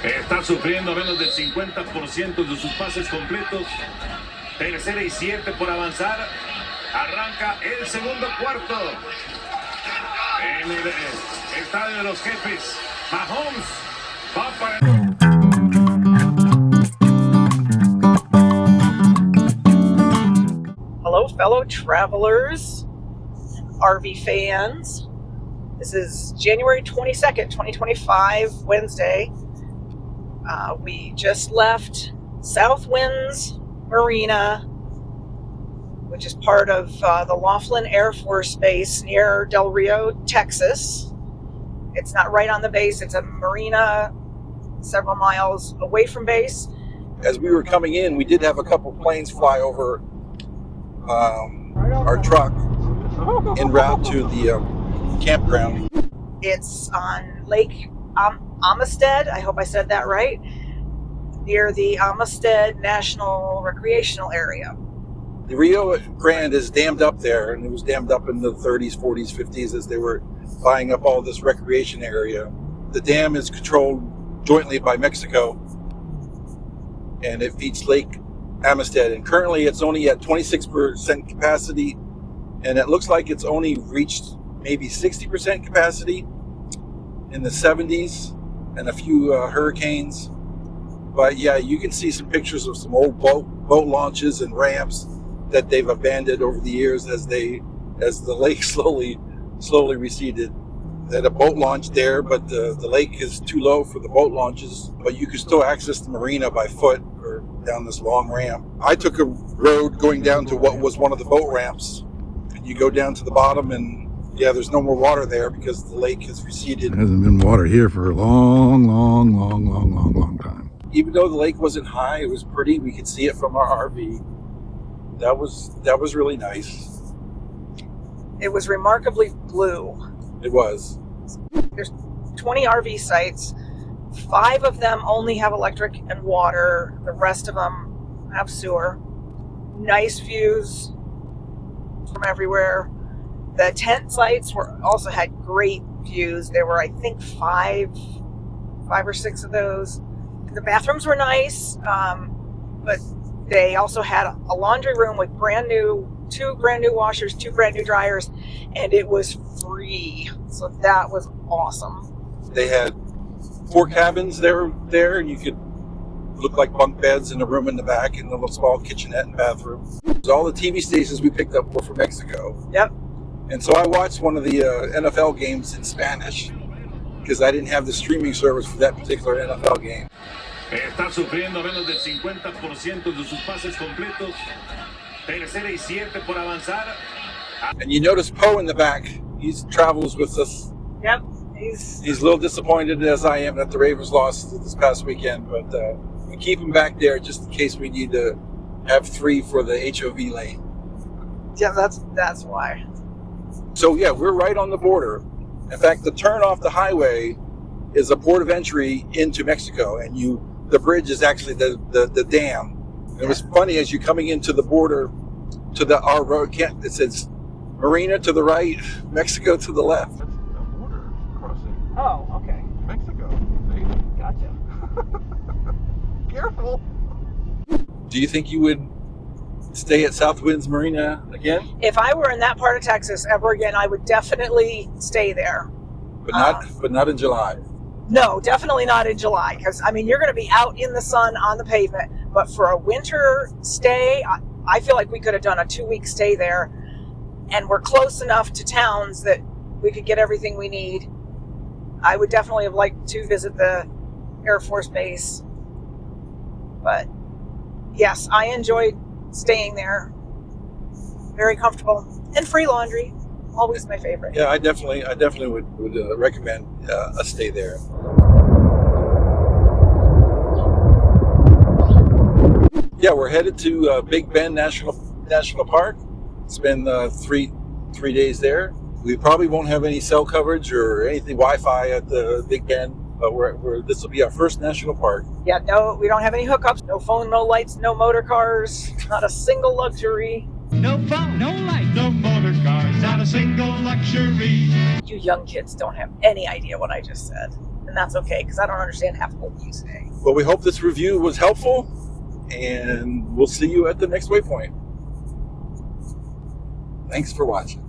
Está sufriendo menos del 50% de sus pases completos. Tercera y 7 por avanzar. Arranca el segundo cuarto. En el estadio de los jefes, Mahomes va para... Hello, fellow travelers, RV fans. This is January 22nd, 2025, Wednesday. We just left Southwinds Marina, which is part of the Laughlin Air Force Base near Del Rio, Texas. It's not right on the base. It's a marina several miles away from base. As we were coming in, we did have a couple planes fly over our truck en route to the campground. It's on Lake Amistad, I hope I said that right, near the Amistad National Recreational Area. The Rio Grande is dammed up there, and it was dammed up in the 30s, 40s, 50s as they were buying up all this recreation area. The dam is controlled jointly by Mexico, and it feeds Lake Amistad, and currently it's only at 26% capacity, and it looks like it's only reached maybe 60% capacity in the 70s and a few hurricanes. But yeah, you can see some pictures of some old boat launches and ramps that they've abandoned over the years as the lake slowly receded. They had a boat launch there, but the lake is too low for the boat launches, but you can still access the marina by foot or down this long ramp. I took a road going down to what was one of the boat ramps, and you go down to the bottom, and yeah, there's no more water there because the lake has receded. There hasn't been water here for a long time. Even though the lake wasn't high, it was pretty. We could see it from our RV. That was really nice. It was remarkably blue. It was. There's 20 RV sites. 5 of them only have electric and water. The rest of them have sewer. Nice views from everywhere. The tent sites also had great views. There were, I think, five or six of those. The bathrooms were nice, but they also had a laundry room with two brand new washers, 2 brand new dryers, and it was free. So that was awesome. They had 4 cabins there, and you could look like bunk beds in a room in the back, and a little small kitchenette and bathroom. So all the TV stations we picked up were from Mexico. Yep. And so I watched one of the NFL games in Spanish because I didn't have the streaming service for that particular NFL game. Está sufriendo menos del 50% de sus pases completos. Tercera y 7 por avanzar. And you notice Poe in the back. He travels with us. Yep. He's a little disappointed, as I am, that the Ravens lost this past weekend. But we keep him back there just in case we need to have 3 for the HOV lane. Yeah, that's why. So yeah, we're right on the border. In fact, the turn off the highway is a port of entry into Mexico, and the bridge is actually the dam. And it was funny as you're coming into the border to our road. It says Marina to the right, Mexico to the left. That's a border crossing. Oh, okay. Mexico. See? Gotcha. Careful. Do you think you would stay at Southwinds Marina again? If I were in that part of Texas ever again, I would definitely stay there. But not in July. No, definitely not in July, because I mean you're going to be out in the sun on the pavement. But for a winter stay, I feel like we could have done a 2-week stay there, and we're close enough to towns that we could get everything we need. I would definitely have liked to visit the Air Force Base, but yes, I enjoyed staying there. Very comfortable and free laundry. Always my favorite. Yeah, I definitely would recommend a stay there. Yeah, we're headed to Big Bend National Park. Spend 3 days there. We probably won't have any cell coverage or anything Wi-Fi at the Big Bend, but this will be our first national park. Yeah, no, we don't have any hookups. No phone, no lights, no motor cars. Not a single luxury. No phone, no light, no motor cars, not a single luxury. You young kids don't have any idea what I just said. and that's okay because I don't understand half of what you say. Well, we hope this review was helpful, and we'll see you at the next waypoint. Thanks for watching.